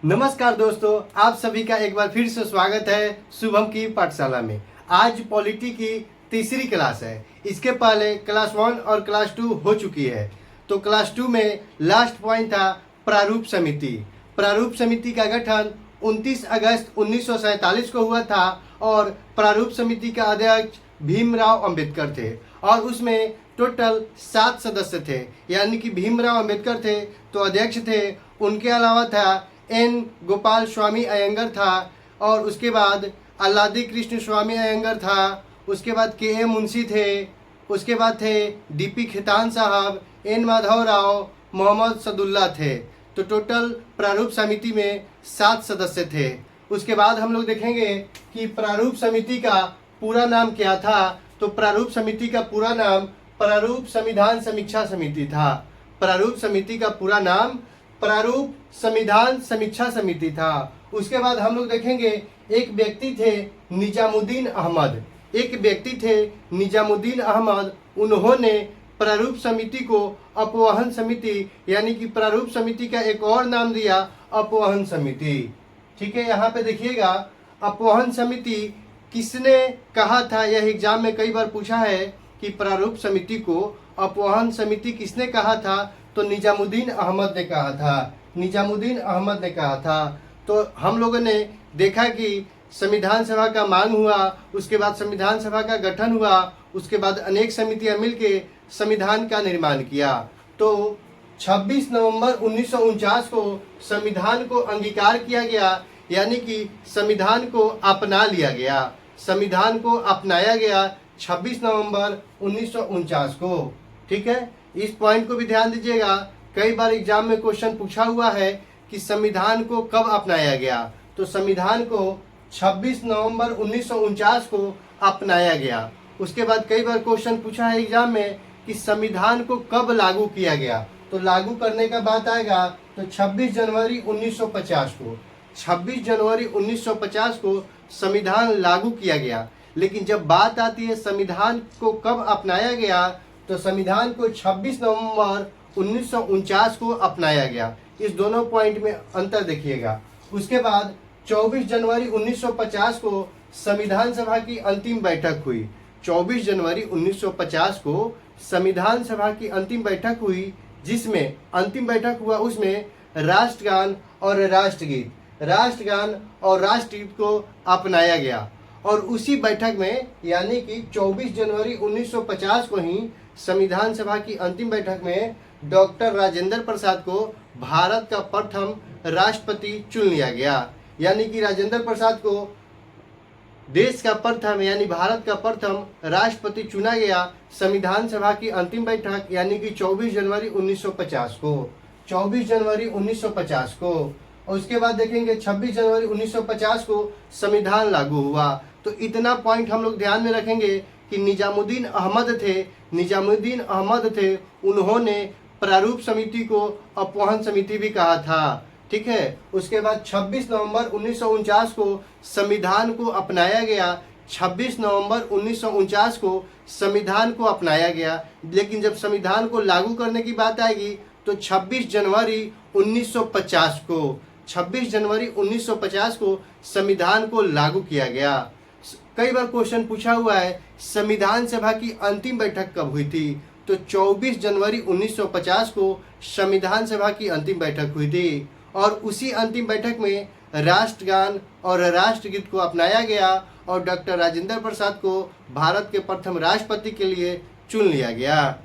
नमस्कार दोस्तों, आप सभी का एक बार फिर से स्वागत है शुभम की पाठशाला में। आज पॉलिटी की तीसरी क्लास है। इसके पहले क्लास 1 और क्लास 2 हो चुकी है। तो क्लास 2 में लास्ट पॉइंट था प्रारूप समिति। प्रारूप समिति का गठन 29 अगस्त 1947 को हुआ था और प्रारूप समिति का अध्यक्ष भीमराव अंबेडकर थे और उसमें टोटल 7 सदस्य थे। यानी कि भीमराव अंबेडकर थे तो अध्यक्ष थे, उनके अलावा था एन गोपाल स्वामी अयंगर था और उसके बाद अल्लादी कृष्ण स्वामी अयंगर था, उसके बाद के ए मुंशी थे, उसके बाद थे डीपी खेतान साहब, एन माधव राव, मोहम्मद सदुल्ला थे। तो टोटल प्रारूप समिति में 7 सदस्य थे। उसके बाद हम लोग देखेंगे कि प्रारूप समिति का पूरा नाम क्या था। तो प्रारूप समिति का पूरा नाम प्रारूप संविधान समीक्षा समिति था। प्रारूप समिति का पूरा नाम प्रारूप संविधान समीक्षा समिति था। उसके बाद हम लोग देखेंगे एक व्यक्ति थे निजामुद्दीन अहमद। एक व्यक्ति थे निजामुद्दीन अहमद। उन्होंने प्रारूप समिति को अपवहन समिति यानी कि प्रारूप समिति का एक और नाम दिया अपवहन समिति। ठीक है, यहाँ पे देखिएगा अपवहन समिति किसने कहा था। यह एग्जाम में कई बार पूछा है कि प्रारूप समिति को अपवहन समिति किसने कहा था। तो निजामुद्दीन अहमद ने कहा था। निजामुद्दीन अहमद ने कहा था। तो हम लोगों ने देखा कि संविधान सभा का मांग हुआ, उसके बाद संविधान सभा का गठन हुआ, उसके बाद अनेक समितियां मिलके संविधान का निर्माण किया। तो 26 नवंबर 1949 को संविधान को अंगीकार किया गया, यानी कि संविधान को अपना लिया गया। संविधान को अपनाया गया 26 नवंबर 1949 को। ठीक है, इस पॉइंट को भी ध्यान दीजिएगा। कई बार एग्जाम में क्वेश्चन पूछा हुआ है कि संविधान को कब अपनाया गया। तो संविधान को 26 नवंबर 1949 को अपनाया गया। उसके बाद कई बार क्वेश्चन पूछा है एग्जाम में कि संविधान को कब लागू किया गया। तो लागू करने का बात आएगा तो 26 जनवरी 1950 को। 26 जनवरी 1950 को संविधान लागू किया गया। लेकिन जब बात आती है संविधान को कब अपनाया गया तो संविधान को 26 नवंबर 1949 को अपनाया गया। इस दोनों पॉइंट में अंतर देखिएगा। उसके बाद 24 जनवरी 1950 को संविधान सभा की अंतिम बैठक हुई। 24 जनवरी 1950 को संविधान सभा की अंतिम बैठक हुई, जिसमें अंतिम बैठक हुआ उसमें राष्ट्रगान और राष्ट्रगीत को अपनाया गया। और उसी बैठक में यानी कि 24 जनवरी 1950 को ही संविधान सभा की अंतिम बैठक में डॉक्टर राजेंद्र प्रसाद को भारत का प्रथम राष्ट्रपति चुन लिया गया। यानी कि राजेंद्र प्रसाद को देश का प्रथम यानी भारत का प्रथम राष्ट्रपति चुना गया संविधान सभा की अंतिम बैठक यानी कि 24 जनवरी 1950 को। 24 जनवरी 1950 को। और उसके बाद देखेंगे 26 जनवरी 1950 को संविधान लागू हुआ। तो इतना पॉइंट हम लोग ध्यान में रखेंगे कि निजामुद्दीन अहमद थे, उन्होंने प्रारूप समिति को अपवहन समिति भी कहा था। ठीक है, उसके बाद 26 नवंबर 1949 को संविधान को अपनाया गया। 26 नवंबर 1949 को संविधान को अपनाया गया। लेकिन जब संविधान को लागू करने की बात आएगी तो 26 जनवरी 1950 को 26 जनवरी 1950 को संविधान को लागू किया गया। कई बार क्वेश्चन पूछा हुआ है संविधान सभा की अंतिम बैठक कब हुई थी। तो 24 जनवरी 1950 को संविधान सभा की अंतिम बैठक हुई थी और उसी अंतिम बैठक में राष्ट्रगान और राष्ट्रगीत को अपनाया गया और डॉक्टर राजेंद्र प्रसाद को भारत के प्रथम राष्ट्रपति के लिए चुन लिया गया।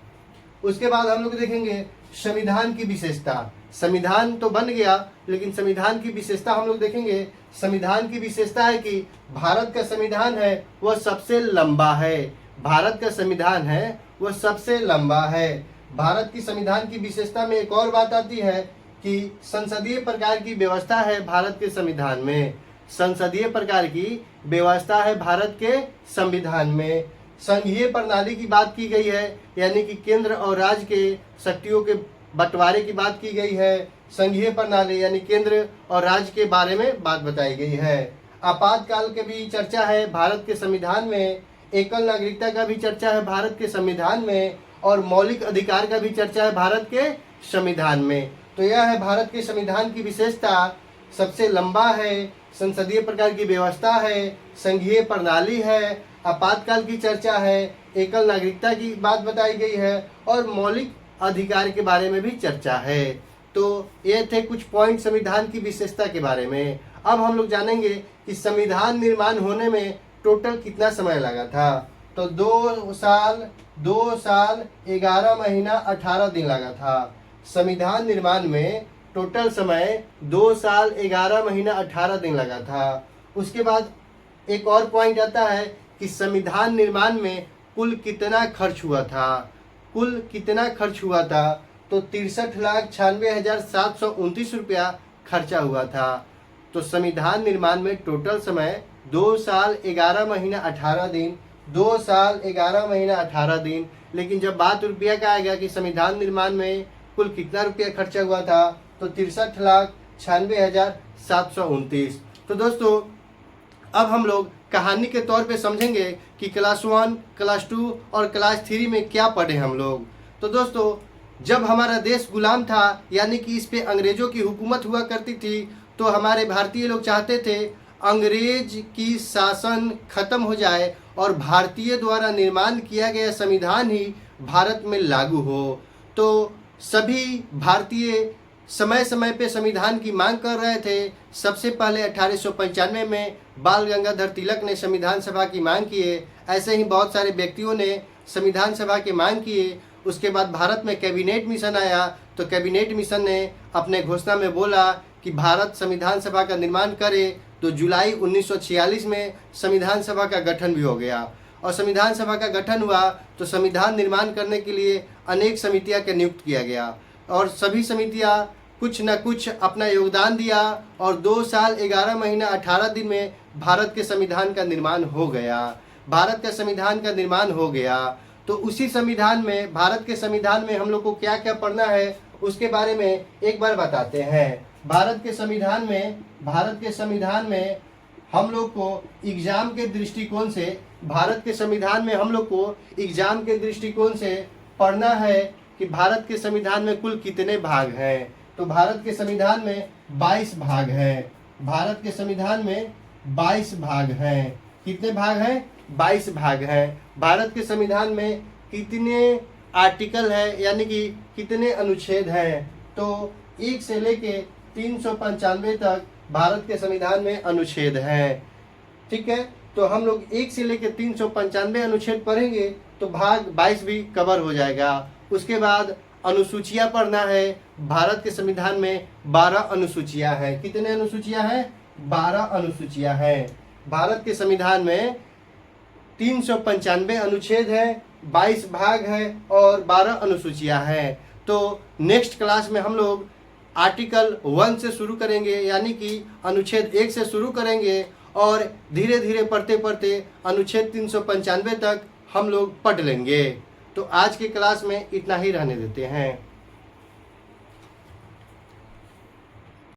उसके बाद हम लोग देखेंगे संविधान की विशेषता। संविधान तो बन गया लेकिन संविधान की विशेषता हम लोग देखेंगे। संविधान की विशेषता है कि भारत का संविधान है वह सबसे लंबा है। भारत का संविधान है वह सबसे लंबा है। भारत की संविधान की विशेषता में एक और बात आती है कि संसदीय प्रकार की व्यवस्था है भारत के संविधान में। संसदीय प्रकार की व्यवस्था है भारत के संविधान में। संघीय प्रणाली की बात की गई है, यानी कि केंद्र और राज्य के शक्तियों के बंटवारे की बात की गई है। संघीय प्रणाली यानी केंद्र और राज्य के बारे में बात बताई गई है। आपातकाल की भी चर्चा है भारत के संविधान में। एकल नागरिकता का भी चर्चा है भारत के संविधान में और मौलिक अधिकार का भी चर्चा है भारत के संविधान में। तो यह है भारत के संविधान की विशेषता सबसे लंबा है, संसदीय प्रकार की व्यवस्था है, संघीय प्रणाली है, आपातकाल की चर्चा है, एकल नागरिकता की बात बताई गई है और मौलिक अधिकार के बारे में भी चर्चा है। तो ये थे कुछ पॉइंट संविधान की विशेषता के बारे में। अब हम लोग जानेंगे कि संविधान निर्माण होने में टोटल कितना समय लगा था। तो 2 साल 11 महीना 18 दिन लगा था। संविधान निर्माण में टोटल समय 2 साल 11 महीना 18 दिन लगा था। उसके बाद एक और पॉइंट आता है कि संविधान निर्माण में कुल कितना खर्च हुआ था। कुल कितना खर्च हुआ था तो 63,96,729 रुपया खर्चा हुआ था। तो संविधान निर्माण में टोटल समय 2 साल 11 महीना 18 दिन, 2 साल 11 महीना 18 दिन। लेकिन जब बात रुपया का आएगा कि संविधान निर्माण में कुल कितना रुपया खर्चा हुआ था तो 63,96,729। तो दोस्तों अब हम लोग कहानी के तौर पे समझेंगे कि क्लास 1, क्लास 2 और क्लास 3 में क्या पढ़े हम लोग। तो दोस्तों जब हमारा देश गुलाम था यानी कि इस पे अंग्रेजों की हुकूमत हुआ करती थी, तो हमारे भारतीय लोग चाहते थे अंग्रेज की शासन खत्म हो जाए और भारतीय द्वारा निर्माण किया गया संविधान ही भारत में लागू हो। तो सभी भारतीय समय समय पे संविधान की मांग कर रहे थे। सबसे पहले 1895 में बाल गंगाधर तिलक ने संविधान सभा की मांग किए। ऐसे ही बहुत सारे व्यक्तियों ने संविधान सभा की मांग किए। उसके बाद भारत में कैबिनेट मिशन आया, तो कैबिनेट मिशन ने अपने घोषणा में बोला कि भारत संविधान सभा का निर्माण करे। तो जुलाई 1946 में संविधान सभा का गठन भी हो गया और संविधान सभा का गठन हुआ तो संविधान निर्माण करने के लिए अनेक समितियां का नियुक्त किया गया और सभी समितियां कुछ न कुछ अपना योगदान दिया और 2 साल 11 महीना 18 दिन में भारत के संविधान का निर्माण हो गया। भारत का संविधान का निर्माण हो गया। तो उसी संविधान में, भारत के संविधान में हम लोग को क्या क्या पढ़ना है उसके बारे में एक बार बताते हैं। भारत के संविधान में हम लोग को एग्जाम के दृष्टिकोण से, भारत के संविधान में हम लोग को एग्जाम के दृष्टिकोण से पढ़ना है कि भारत के संविधान में कुल कितने भाग हैं। तो भारत के संविधान में 22 भाग हैं। भारत के संविधान में 22 भाग हैं। कितने भाग हैं? 22 भाग हैं। भारत के संविधान में कितने आर्टिकल है यानी कि कितने अनुच्छेद हैं? तो 1 से लेके 395 तक भारत के संविधान में अनुच्छेद हैं। ठीक है, तो हम लोग 1 से लेके 395 अनुच्छेद पढ़ेंगे तो भाग 22 भी कवर हो जाएगा। उसके बाद अनुसूचियां पढ़ना है। भारत के संविधान में 12 अनुसूचियां हैं। कितने अनुसूचियां हैं? 12 अनुसूचियां हैं। भारत के संविधान में 395 अनुच्छेद हैं, 22 भाग हैं और 12 अनुसूचियां हैं। तो नेक्स्ट क्लास में हम लोग आर्टिकल 1 से शुरू करेंगे यानी कि अनुच्छेद 1 से शुरू करेंगे और धीरे धीरे पढ़ते पढ़ते अनुच्छेद 395 तक हम लोग पढ़ लेंगे। तो आज के क्लास में इतना ही रहने देते हैं।